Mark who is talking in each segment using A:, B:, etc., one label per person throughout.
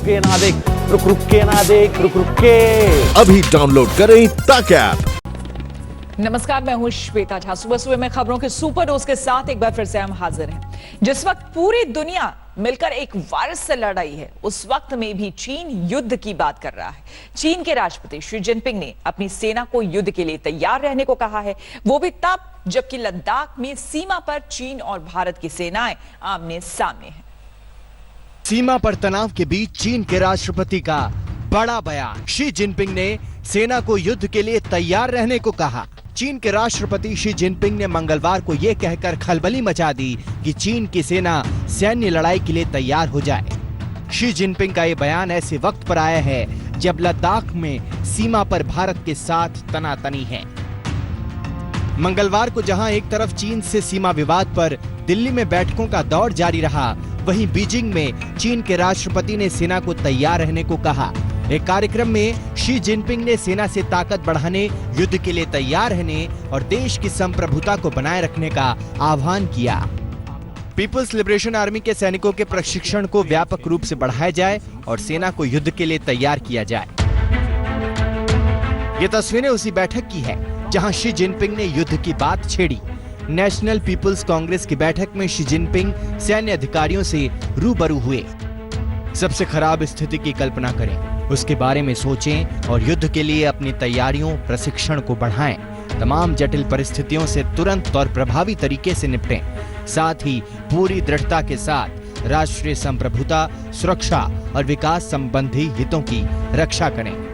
A: के ना देख, रुक के ना देख, रुक के।
B: अभी डाउनलोड करें तक ऐप।
C: नमस्कार, मैं हूं श्वेता झा। सुबह सुबह में खबरों के सुपर डोज के साथ एक बार फिर से हम हाजिर हैं। जिस वक्त पूरी दुनिया मिलकर एक वायरस से लड़ रही है, उस वक्त में भी चीन युद्ध की बात कर रहा है। चीन के राष्ट्रपति शी जिनपिंग ने अपनी सेना को युद्ध के लिए तैयार रहने को कहा है, वो भी तब जबकि लद्दाख में सीमा पर चीन और भारत की सेनाएं आमने सामने हैं।
D: सीमा पर तनाव के बीच चीन के राष्ट्रपति का बड़ा बयान। शी जिनपिंग ने सेना को युद्ध के लिए तैयार रहने को कहा। चीन के राष्ट्रपति शी जिनपिंग ने मंगलवार को यह कहकर खलबली मचा दी कि चीन की सेना सैन्य लड़ाई के लिए तैयार हो जाए। शी जिनपिंग का यह बयान ऐसे वक्त पर आया है जब लद्दाख में सीमा पर भारत के साथ तनातनी है। मंगलवार को जहां एक तरफ चीन से सीमा विवाद पर दिल्ली में बैठकों का दौर जारी रहा, वहीं बीजिंग में चीन के राष्ट्रपति ने सेना को तैयार रहने को कहा। एक कार्यक्रम में शी जिनपिंग ने सेना से ताकत बढ़ाने, युद्ध के लिए तैयार रहने और देश की संप्रभुता को बनाए रखने का आह्वान किया। पीपुल्स लिबरेशन आर्मी के सैनिकों के प्रशिक्षण को व्यापक रूप से बढ़ाया जाए और सेना को युद्ध के लिए तैयार किया जाए। ये तस्वीरें उसी बैठक की है जहां शी जिनपिंग ने युद्ध की बात छेड़ी। नेशनल पीपुल्स कांग्रेस की बैठक में शी जिनपिंग सैन्य अधिकारियों से रूबरू हुए। सबसे खराब स्थिति की कल्पना करें, उसके बारे में सोचें और युद्ध के लिए अपनी तैयारियों, प्रशिक्षण को बढ़ाएं। तमाम जटिल परिस्थितियों से तुरंत और प्रभावी तरीके से निपटें। साथ ही पूरी दृढ़ता के साथ राष्ट्रीय संप्रभुता, सुरक्षा और विकास संबंधी हितों की रक्षा करें।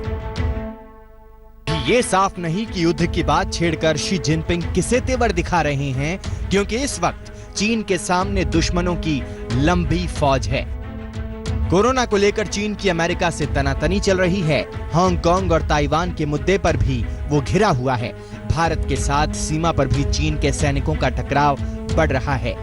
D: ये साफ नहीं कि युद्ध की बात छेड़कर शी जिनपिंग किसे तेवर दिखा रहे हैं, क्योंकि इस वक्त चीन के सामने दुश्मनों की लंबी फौज है। कोरोना को लेकर चीन की अमेरिका से तनातनी चल रही है। हांगकांग और ताइवान के मुद्दे पर भी वो घिरा हुआ है। भारत के साथ सीमा पर भी चीन के सैनिकों का टकराव बढ़ रहा है।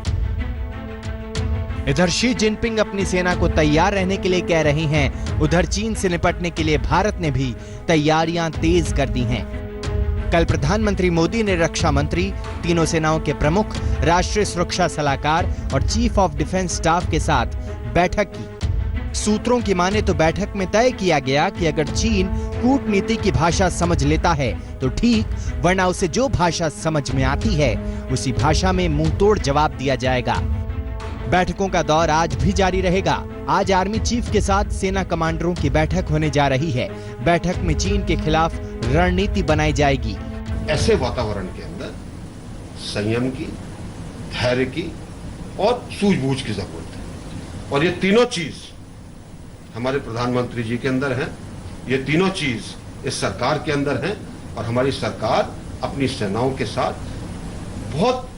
D: इधर शी जिनपिंग अपनी सेना को तैयार रहने के लिए कह रहे हैं, उधर चीन से निपटने के लिए भारत ने भी तैयारियां तेज कर दी हैं। कल प्रधानमंत्री मोदी ने रक्षा मंत्री, तीनों सेनाओं के प्रमुख, राष्ट्रीय सुरक्षा सलाहकार और चीफ ऑफ डिफेंस स्टाफ के साथ बैठक की। सूत्रों की माने तो बैठक में तय किया गया कि अगर चीन कूटनीति की भाषा समझ लेता है तो ठीक, वरना उसे जो भाषा समझ में आती है उसी भाषा में मुंहतोड़ जवाब दिया जाएगा। बैठकों का दौर आज भी जारी रहेगा। आज आर्मी चीफ के साथ सेना कमांडरों की बैठक होने जा रही है। बैठक में चीन के खिलाफ रणनीति बनाई जाएगी।
E: ऐसे वातावरण के अंदर संयम की, धैर्य की और सूझबूझ की जरूरत है, और ये तीनों चीज हमारे प्रधानमंत्री जी के अंदर हैं। ये तीनों चीज इस सरकार के अंदर हैं, और हमारी सरकार अपनी सेनाओं के साथ बहुत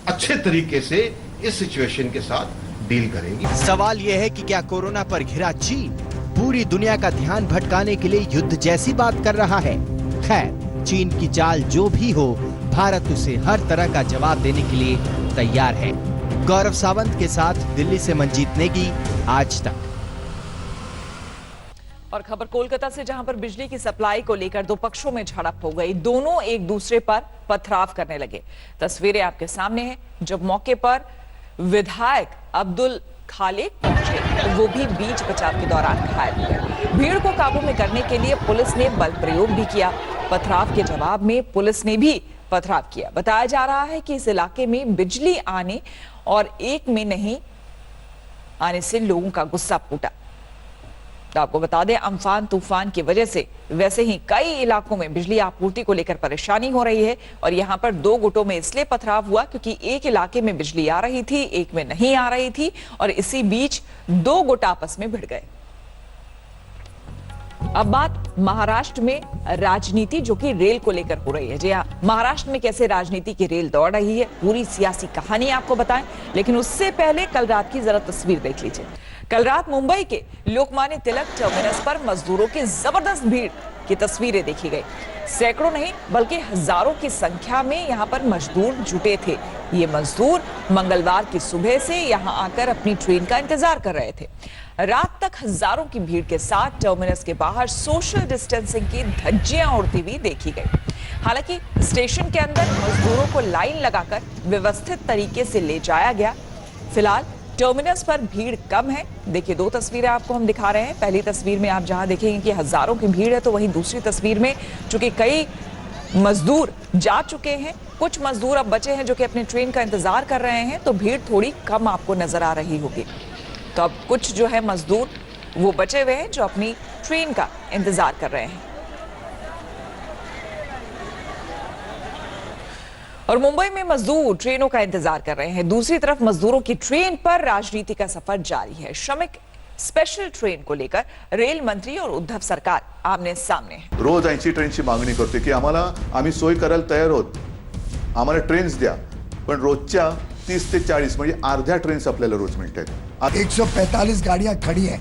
E: अच्छे तरीके से इस सिचुएशन के साथ डील करेंगी।
D: सवाल यह है कि क्या कोरोना पर घिरा चीन पूरी दुनिया का ध्यान भटकाने के लिए युद्ध जैसी बात कर रहा है? खैर, चीन की चाल जो भी हो, भारत उसे हर तरह का जवाब देने के लिए तैयार है। गौरव सावंत के साथ दिल्ली से मंजीत नेगी, आज तक।
C: और खबर कोलकाता से, जहां पर बिजली की सप्लाई को लेकर दो पक्षों में झड़प हो गई। दोनों एक दूसरे पर पथराव करने लगे। तस्वीरें आपके सामने हैं, जब मौके पर विधायक अब्दुल खालिक पहुंचे तो वो भी बीच बचाव के दौरान घायल हो गए। भीड़ को काबू में करने के लिए पुलिस ने बल प्रयोग भी किया। पथराव के जवाब में पुलिस ने भी पथराव किया। बताया जा रहा है कि इस इलाके में बिजली आने और एक में नहीं आने से लोगों का गुस्सा फूटा। तो आपको बता दें, अम्फान तूफान की वजह से वैसे ही कई इलाकों में बिजली आपूर्ति को लेकर परेशानी हो रही है, और यहां पर दो गुटों में इसलिए पथराव हुआ क्योंकि एक इलाके में बिजली आ रही थी, एक में नहीं आ रही थी, और इसी बीच दो गुट आपस में भिड़ गए। अब बात महाराष्ट्र में राजनीति, जो कि रेल को लेकर हो रही है। जी हाँ, महाराष्ट्र में कैसे राजनीति की रेल दौड़ रही है, पूरी सियासी कहानी आपको बताएं, लेकिन उससे पहले कल रात की जरा तस्वीर देख लीजिए। कल रात मुंबई के लोकमान्य तिलक टर्मिनस पर मजदूरों की जबरदस्त भीड़ की तस्वीरें देखी गई। सैकड़ों नहीं बल्कि हजारों की संख्या में यहां पर मजदूर जुटे थे। ये मजदूर मंगलवार की सुबह से यहां आकर अपनी ट्रेन का इंतजार कर रहे थे। रात तक हजारों की भीड़ के साथ टर्मिनस के बाहर सोशल डिस्टेंसिंग की धज्जियां उड़ती हुई देखी गई। हालांकि स्टेशन के अंदर मजदूरों को लाइन लगाकर व्यवस्थित तरीके से ले जाया गया। फिलहाल टर्मिनस पर भीड़ कम है। देखिए, दो तस्वीरें आपको हम दिखा रहे हैं। पहली तस्वीर में आप जहां देखेंगे कि हजारों की भीड़ है, तो वहीं दूसरी तस्वीर में चूंकि कई मजदूर जा चुके हैं, कुछ मजदूर अब बचे हैं जो कि अपनी ट्रेन का इंतजार कर रहे हैं, तो भीड़ थोड़ी कम आपको नजर आ रही होगी। तो अब कुछ जो है मजदूर वो बचे हुए हैं जो अपनी ट्रेन का इंतजार कर रहे हैं। और मुंबई में मजदूर ट्रेनों का इंतजार कर रहे हैं। दूसरी तरफ मजदूरों की ट्रेन पर राजनीति का सफर जारी है। श्रमिक स्पेशल ट्रेन को लेकर रेल मंत्री और उद्धव सरकार आमने सामने है।
F: रोज 80 ट्रेनची मागणी करते की आम्ही सोय करायला तयार आहोत, आम्हाला ट्रेन्स द्या, पण रोजच्या 30 ते 40 म्हणजे अर्ध्या ट्रेन्स आपल्याला रोज मिळतात।
G: 145 गाड़ियां खड़ी हैं,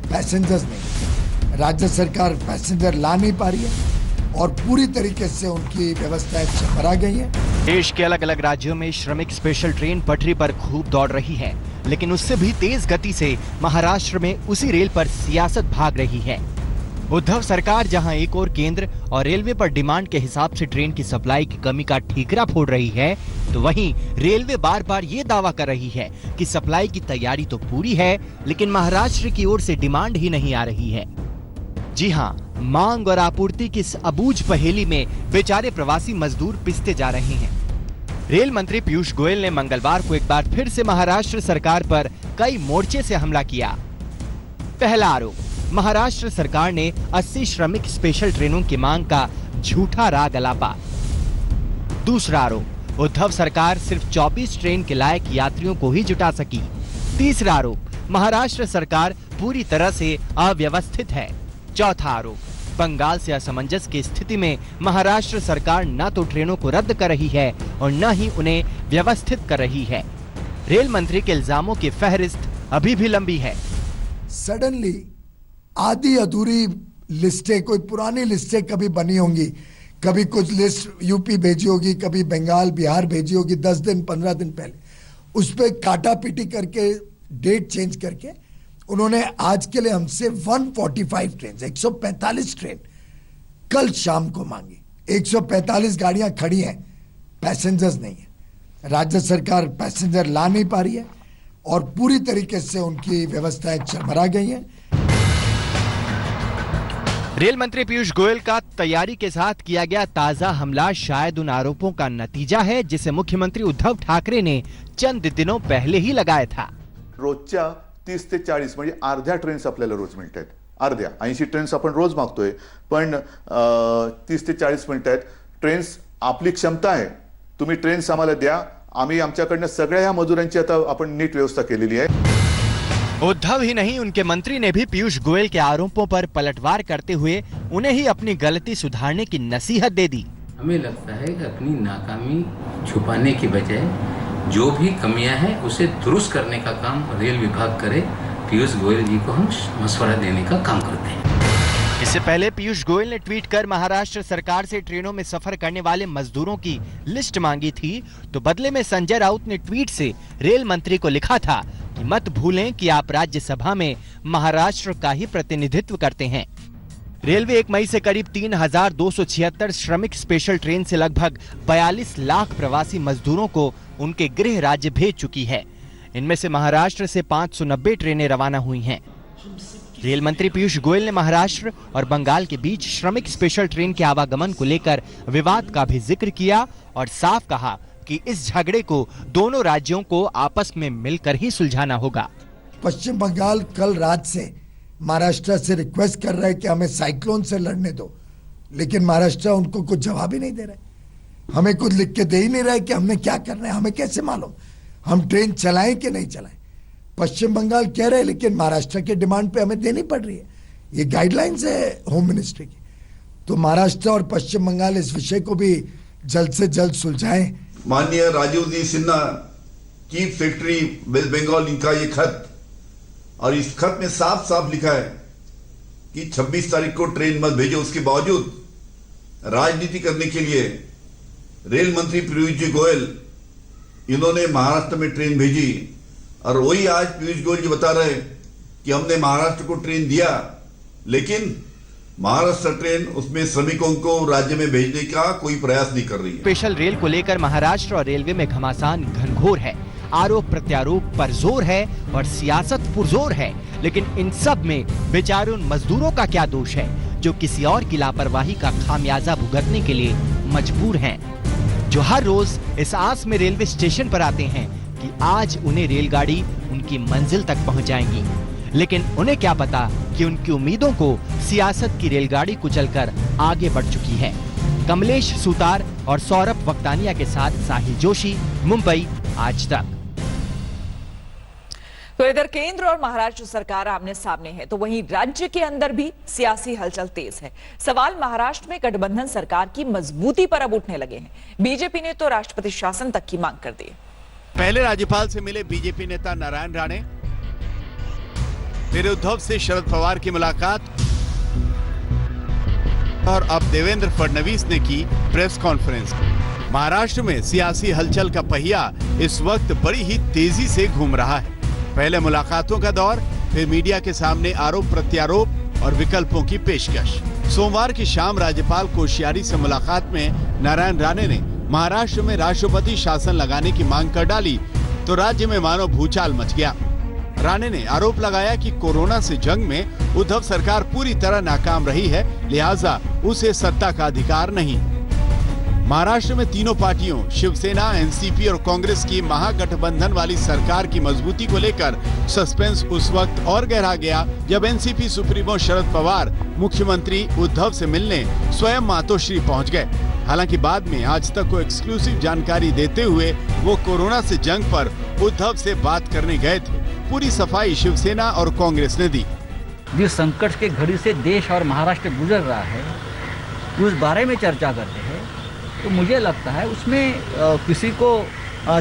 G: पैसेंजर्स नहीं। राज्य सरकार पैसेंजर ला नहीं पा रही है और पूरी तरीके से उनकी व्यवस्थाएं चरमरा गई है।
D: देश के अलग अलग राज्यों में श्रमिक स्पेशल ट्रेन पटरी पर खूब दौड़ रही है, लेकिन उससे भी तेज गति से महाराष्ट्र में उसी रेल पर सियासत भाग रही है। उद्धव सरकार जहां एक और केंद्र और रेलवे पर डिमांड के हिसाब से ट्रेन की सप्लाई की कमी का ठीकरा फोड़ रही है, तो वहीं रेलवे बार बार ये दावा कर रही है कि सप्लाई की तैयारी तो पूरी है, लेकिन महाराष्ट्र की ओर से डिमांड ही नहीं आ रही है। जी हां, मांग और आपूर्ति की इस अबूझ पहेली में बेचारे प्रवासी मजदूर पिसते जा रहे हैं। रेल मंत्री पीयूष गोयल ने मंगलवार को एक बार फिर से महाराष्ट्र सरकार पर कई मोर्चे से हमला किया। पहला आरोप, महाराष्ट्र सरकार ने 80 श्रमिक स्पेशल ट्रेनों की मांग का झूठा राग अलापा। दूसरा आरोप, उद्धव सरकार सिर्फ 24 ट्रेन के लायक यात्रियों को ही जुटा सकी। तीसरा आरोप, महाराष्ट्र सरकार पूरी तरह से अव्यवस्थित है। चौथा आरोप, बंगाल से असमंजस की स्थिति में महाराष्ट्र सरकार न तो ट्रेनों को रद्द कर रही है और न ही उन्हें व्यवस्थित कर रही है। रेल मंत्री के इल्जामों की फहरिस्त अभी भी लंबी है।
G: सडनली आधी अधूरी लिस्टें, कोई पुरानी लिस्टें कभी बनी होंगी, कभी कुछ लिस्ट यूपी भेजी होगी, कभी बंगाल बिहार भेजी होगी 10 दिन 15 दिन पहले, उस पर काटा पीटी करके डेट चेंज करके उन्होंने आज के लिए हमसे 145 ट्रेन 145 ट्रेन कल शाम को मांगी। 145 गाड़ियां खड़ी हैं, पैसेंजर्स नहीं है। राज्य सरकार पैसेंजर ला नहीं पा रही है और पूरी तरीके से उनकी व्यवस्थाएं चरमरा गई हैं।
D: रेल मंत्री पीयूष गोयल का तैयारी के साथ किया गया ताजा हमला शायद उन आरोपों का नतीजा है जिसे मुख्यमंत्री उद्धव ठाकरे ने चंद दिनों पहले ही लगाया था।
F: रोजच्या 30 ते 40 म्हणजे अर्ध्या ट्रेन्स आपल्याला रोज मिळतात। अर्ध्या 80 ट्रेन्स आपण रोज मागतोय, पण 30 ते 40 मिळतात ट्रेन्स। आपली क्षमता आहे, तुम्ही ट्रेन्स आम्हाला द्या, आम्ही आमच्याकडनं सगळ्या या मजुरांची आता आपण नीट व्यवस्था केलेली आहे।
D: उद्धव ही नहीं, उनके मंत्री ने भी पीयूष गोयल के आरोपों पर पलटवार करते हुए उन्हें ही अपनी गलती सुधारने की नसीहत दे दी।
H: हमें लगता है कि अपनी नाकामी छुपाने की बजाय जो भी कमियां हैं उसे दुरुस्त करने का काम रेल विभाग करे। पीयूष गोयल जी को हम मशवरा देने का काम करते हैं।
D: इससे पहले पीयूष गोयल ने ट्वीट कर महाराष्ट्र सरकार से ट्रेनों में सफर करने वाले मजदूरों की लिस्ट मांगी थी, तो बदले में संजय राउत ने ट्वीट से रेल मंत्री को लिखा था कि मत भूलें कि आप राज्यसभा में महाराष्ट्र का ही प्रतिनिधित्व करते हैं। रेलवे 1 मई से करीब 3276 श्रमिक स्पेशल ट्रेन से लगभग 42 लाख प्रवासी मजदूरों को उनके गृह राज्य भेज चुकी है। इनमें से महाराष्ट्र से 590 ट्रेनें रवाना हुई हैं। रेल मंत्री पीयूष गोयल ने महाराष्ट्र और बंगाल के बीच श्रमिक स्पेशल ट्रेन के आवागमन को लेकर विवाद का भी जिक्र किया और साफ कहा कि इस झगड़े को दोनों राज्यों को आपस में मिलकर ही सुलझाना होगा।
G: पश्चिम बंगाल कल रात से महाराष्ट्र से रिक्वेस्ट कर रहा है कि हमें साइक्लोन से लड़ने दो, लेकिन महाराष्ट्र उनको कुछ जवाब ही नहीं दे रहा है। हमें कुछ लिख के दे ही नहीं रहा है कि हमने क्या करना है। हमें कैसे मालूम हम ट्रेन चलाएं कि नहीं चलाएं? पश्चिम बंगाल कह रहे हैं, लेकिन महाराष्ट्र के डिमांड पे हमें देनी पड़ रही है। ये गाइडलाइंस है होम मिनिस्ट्री की। तो महाराष्ट्र और पश्चिम बंगाल इस विषय को भी जल्द से जल्द सुलझाएं।
I: माननीय Rajiv ji Sinha, chief secretary West Bengal, इनका ये खत, और इस खत में साफ साफ लिखा है कि 26 तारीख को ट्रेन मत भेजो। उसके बावजूद राजनीति करने के लिए रेल मंत्री पीयूष जी गोयल इन्होंने महाराष्ट्र में ट्रेन भेजी, और वही आज पीयूष गोयल जी बता रहे कि हमने महाराष्ट्र को ट्रेन दिया, लेकिन महाराष्ट्र ट्रेन उसमें श्रमिकों को राज्य में भेजने का कोई प्रयास नहीं कर रही है।
D: स्पेशल रेल को लेकर महाराष्ट्र और रेलवे में घमासान घनघोर है। आरोप प्रत्यारोप पर जोर है और सियासत पुरजोर है, लेकिन इन सब में बेचारे उन मजदूरों का क्या दोष है जो किसी और की लापरवाही का खामियाजा भुगतने के लिए मजबूर हैं, जो हर रोज इस आस में रेलवे स्टेशन पर आते हैं कि आज उन्हें रेलगाड़ी उनकी मंजिल तक पहुंच जाएगी, लेकिन उन्हें क्या पता कि उनकी उम्मीदों को सियासत की रेलगाड़ी कुचलकर आगे बढ़ चुकी है। कमलेश सुतार और सौरभ वक्तानिया के साथ साहिल जोशी, मुंबई आज तक।
C: तो इधर केंद्र और महाराष्ट्र सरकार आमने सामने है, तो वहीं राज्य के अंदर भी सियासी हलचल तेज है। सवाल महाराष्ट्र में गठबंधन सरकार की मजबूती पर अब उठने लगे हैं। बीजेपी ने तो राष्ट्रपति शासन तक की मांग कर दी।
J: पहले राज्यपाल से मिले बीजेपी नेता नारायण राणे, फिर उद्धव से शरद पवार की मुलाकात और अब देवेंद्र फडणवीस ने की प्रेस कॉन्फ्रेंस। महाराष्ट्र में सियासी हलचल का पहिया इस वक्त बड़ी ही तेजी से घूम रहा है। पहले मुलाकातों का दौर, फिर मीडिया के सामने आरोप प्रत्यारोप और विकल्पों की पेशकश। सोमवार की शाम राज्यपाल कोश्यारी से मुलाकात में नारायण राणे ने महाराष्ट्र में राष्ट्रपति शासन लगाने की मांग कर डाली तो राज्य में मानो भूचाल मच गया। राणे ने आरोप लगाया कि कोरोना से जंग में उद्धव सरकार पूरी तरह नाकाम रही है, लिहाजा उसे सत्ता का अधिकार नहीं। महाराष्ट्र में तीनों पार्टियों शिवसेना, एनसीपी और कांग्रेस की महागठबंधन वाली सरकार की मजबूती को लेकर सस्पेंस उस वक्त और गहरा गया जब एनसीपी सुप्रीमो शरद पवार मुख्यमंत्री उद्धव से मिलने स्वयं मातोश्री पहुंच गए। हालांकि बाद में आज तक को एक्सक्लूसिव जानकारी देते हुए वो कोरोना से जंग पर उद्धव से बात करने गए थे। पूरी सफाई शिवसेना और कांग्रेस ने दी।
K: जिस संकट के घड़ी से देश और महाराष्ट्र गुजर रहा है उस बारे में चर्चा करते हैं, तो मुझे लगता है उसमें किसी को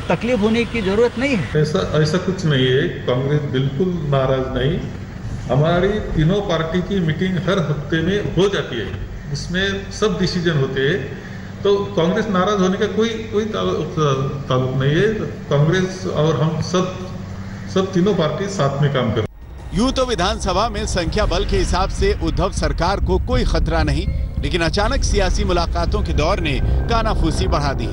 K: तकलीफ होने की जरूरत नहीं है।
L: ऐसा कुछ नहीं है। कांग्रेस बिल्कुल नाराज नहीं। हमारी तीनों पार्टी की मीटिंग हर हफ्ते में हो जाती है, उसमें सब डिसीजन होते हैं, तो कांग्रेस नाराज होने का कोई ताल्लुक नहीं है। कांग्रेस और हम सब तीनों पार्टी साथ में काम कर।
J: यूं तो विधानसभा में संख्या बल के हिसाब से उद्धव सरकार को कोई खतरा नहीं, लेकिन अचानक सियासी मुलाकातों के दौर ने कानाफूसी बढ़ा दी।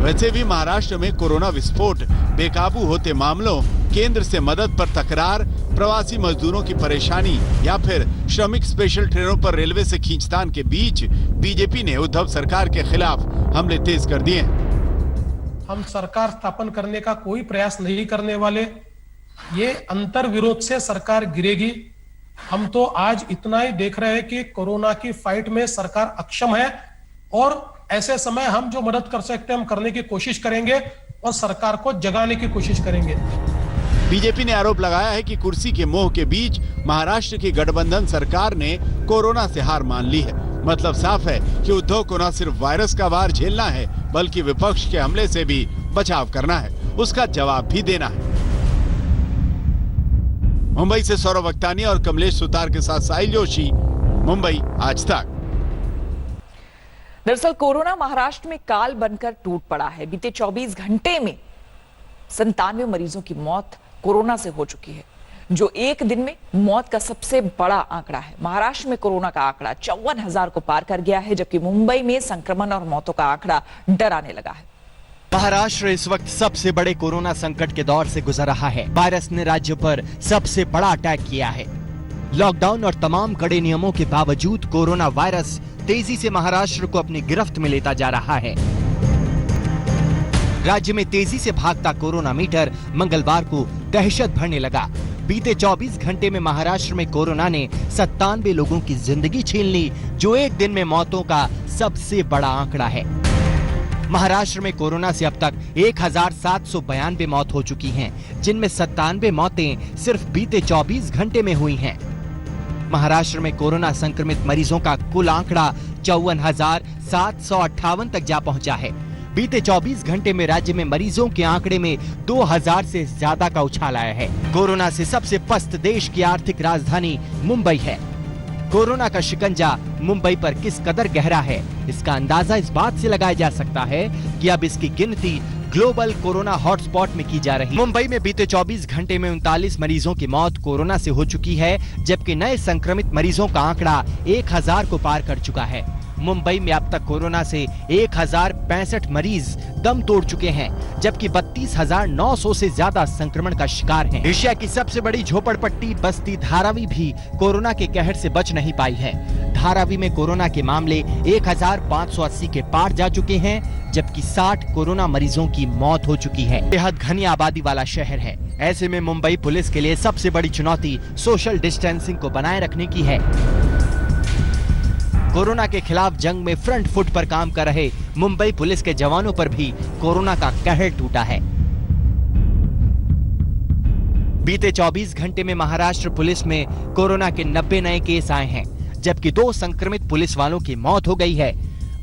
J: वैसे भी महाराष्ट्र में कोरोना विस्फोट, बेकाबू होते मामलों, केंद्र से मदद पर तकरार, प्रवासी मजदूरों की परेशानी या फिर श्रमिक स्पेशल ट्रेनों पर रेलवे से खींचतान के बीच बीजेपी ने उद्धव सरकार के खिलाफ हमले तेज कर दिए।
M: हम सरकार स्थापन करने का कोई प्रयास नहीं करने वाले। ये अंतर विरोध से सरकार गिरेगी। हम तो आज इतना ही देख रहे हैं कि कोरोना की फाइट में सरकार अक्षम है और ऐसे समय हम जो मदद कर सकते हैं हम करने की कोशिश करेंगे और सरकार को जगाने की कोशिश करेंगे।
J: बीजेपी ने आरोप लगाया है कि कुर्सी के मोह के बीच महाराष्ट्र की गठबंधन सरकार ने कोरोना से हार मान ली है। मतलब साफ है कि उद्धव को न सिर्फ वायरस का वार झेलना है बल्कि विपक्ष के हमले से भी बचाव करना है, उसका जवाब भी देना है। मुंबई से सौरभ वक्तानिया और कमलेश सुतार के साथ साहिल जोशी, मुंबई आज तक।
C: दरअसल कोरोना महाराष्ट्र में काल बनकर टूट पड़ा है। बीते 24 घंटे में 97 मरीजों की मौत कोरोना से हो चुकी है, जो एक दिन में मौत का सबसे बड़ा आंकड़ा है। महाराष्ट्र में कोरोना का आंकड़ा 54,000 को पार कर गया है, जबकि मुंबई में संक्रमण और मौतों का आंकड़ा डराने लगा है।
D: महाराष्ट्र इस वक्त सबसे बड़े कोरोना संकट के दौर से गुजर रहा है। वायरस ने राज्य पर सबसे बड़ा अटैक किया है। लॉकडाउन और तमाम कड़े नियमों के बावजूद कोरोना वायरस तेजी से महाराष्ट्र को अपनी गिरफ्त में लेता जा रहा है। राज्य में तेजी से भागता कोरोना मीटर मंगलवार को दहशत भरने लगा। बीते 24 घंटे में महाराष्ट्र में कोरोना ने 97 लोगों की जिंदगी छीन ली, जो एक दिन में मौतों का सबसे बड़ा आंकड़ा है। महाराष्ट्र में कोरोना से अब तक 1792 मौत हो चुकी हैं, जिनमें 97 मौतें सिर्फ बीते 24 घंटे में हुई हैं। महाराष्ट्र में कोरोना संक्रमित मरीजों का कुल आंकड़ा 54,758 तक जा पहुंचा है। बीते 24 घंटे में राज्य में मरीजों के आंकड़े में 2000 से ज्यादा का उछाल आया है। कोरोना से सबसे पस्त देश की आर्थिक राजधानी मुंबई है। कोरोना का शिकंजा मुंबई पर किस कदर गहरा है, इसका अंदाजा इस बात से लगाया जा सकता है कि अब इसकी गिनती ग्लोबल कोरोना हॉटस्पॉट में की जा रही है। मुंबई में बीते 24 घंटे में 39 मरीजों की मौत कोरोना से हो चुकी है, जबकि नए संक्रमित मरीजों का आंकड़ा 1000 को पार कर चुका है। मुंबई में अब तक कोरोना से 1065 मरीज दम तोड़ चुके हैं, जबकि 32,900 से ज्यादा संक्रमण का शिकार हैं। एशिया की सबसे बड़ी झोपड़पट्टी बस्ती धारावी भी कोरोना के कहर से बच नहीं पाई है। धारावी में कोरोना के मामले 1580 के पार जा चुके हैं, जबकि 60 कोरोना मरीजों की मौत हो चुकी है। बेहद घनी आबादी वाला शहर है। ऐसे में मुंबई पुलिस के लिए सबसे बड़ी चुनौती सोशल डिस्टेंसिंग को बनाए रखने की है। कोरोना के खिलाफ जंग में फ्रंट फुट पर काम कर रहे मुंबई पुलिस के जवानों पर भी कोरोना का कहर टूटा है। बीते 24 घंटे में महाराष्ट्र पुलिस में कोरोना के 90 नए केस आए हैं, जबकि 2 संक्रमित पुलिस वालों की मौत हो गई है।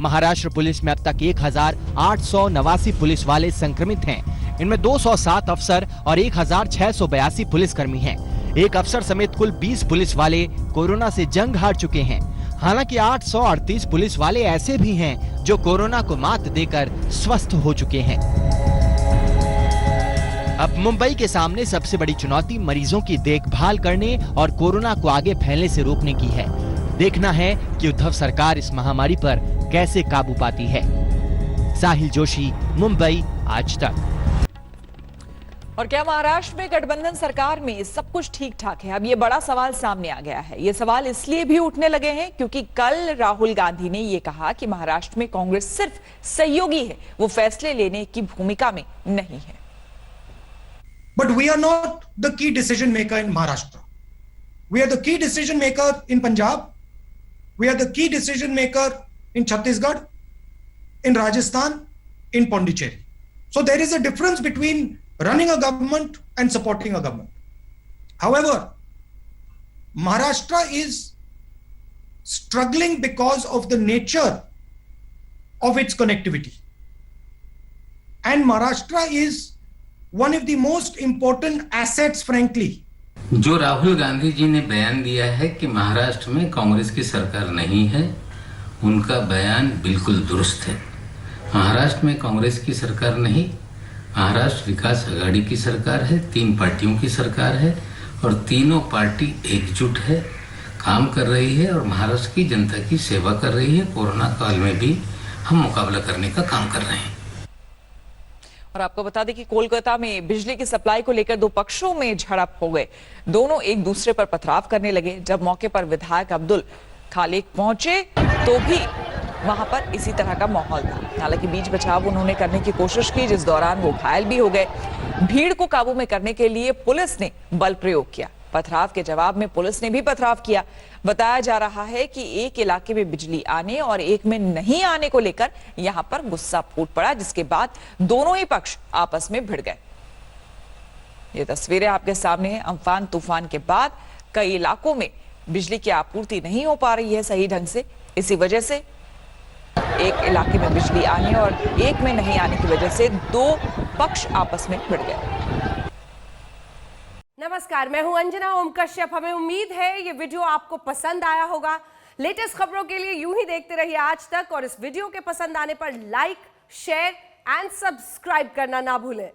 D: महाराष्ट्र पुलिस में अब तक 1889 पुलिस वाले संक्रमित हैं। इनमें 207 अफसर और 1682 पुलिसकर्मी हैं। एक अफसर समेत कुल 20 पुलिस वाले कोरोना से जंग हार चुके हैं। हालांकि 838 पुलिस वाले ऐसे भी हैं जो कोरोना को मात देकर स्वस्थ हो चुके हैं। अब मुंबई के सामने सबसे बड़ी चुनौती मरीजों की देखभाल करने और कोरोना को आगे फैलने से रोकने की है। देखना है कि उद्धव सरकार इस महामारी पर कैसे काबू पाती है। साहिल जोशी, मुंबई, आज तक।
C: और क्या महाराष्ट्र में गठबंधन सरकार में सब कुछ ठीक ठाक है? अब ये बड़ा सवाल सामने आ गया है। ये सवाल इसलिए भी उठने लगे हैं क्योंकि कल राहुल गांधी ने ये कहा कि महाराष्ट्र में कांग्रेस सिर्फ सहयोगी है, वो फैसले लेने की भूमिका में नहीं है।
N: But we are not the key decision maker in Maharashtra. We are the key decision maker in Punjab. We are the key decision maker in Chhattisgarh, in Rajasthan, in Pondicherry. So there is a difference between running a government and supporting a government. However, Maharashtra is struggling because of the nature of its connectivity. And Maharashtra is one of the most important assets, frankly.
H: जो राहुल गांधी जी ने बयान दिया है कि महाराष्ट्र में कांग्रेस की सरकार नहीं है, उनका बयान बिल्कुल दुरुस्त है। महाराष्ट्र में कांग्रेस की सरकार नहीं, महाराष्ट्र विकास आघाड़ी की सरकार है। 3 पार्टियों की सरकार है और तीनों पार्टी एकजुट है, काम कर रही है और महाराष्ट्र की जनता की सेवा कर रही है। कोरोना काल में भी हम मुकाबला करने का काम कर रहे हैं।
C: और आपको बता दें कि कोलकाता में बिजली की सप्लाई को लेकर 2 पक्षों में झड़प हो गए। दोनों एक दूसरे पर पथराव करने लगे। जब मौके पर विधायक अब्दुल खालिक पहुंचे तो भी वहां पर इसी तरह का माहौल था। हालांकि बीच बचाव उन्होंने करने की कोशिश की, जिस दौरान वो घायल भी हो गए। भीड़ को काबू में करने के लिए पुलिस ने बल प्रयोग किया। पथराव के जवाब में पुलिस ने भी पथराव किया। बताया जा रहा है कि एक इलाके में बिजली आने और एक में नहीं आने को लेकर यहां पर गुस्सा फूट पड़ा, जिसके बाद दोनों ही पक्ष आपस में भिड़ गए। ये तस्वीरें आपके सामने हैं। अम्फान तूफान के बाद कई इलाकों में बिजली की आपूर्ति नहीं हो पा रही है सही ढंग से। इसी वजह से एक इलाके में बिजली आने और एक में नहीं आने की वजह से 2 पक्ष आपस में भिड़ गए।
O: नमस्कार, मैं हूं अंजना ओम कश्यप। हमें उम्मीद है ये वीडियो आपको पसंद आया होगा। लेटेस्ट खबरों के लिए यूं ही देखते रहिए आज तक, और इस वीडियो के पसंद आने पर लाइक, शेयर एंड सब्सक्राइब करना ना भूलें।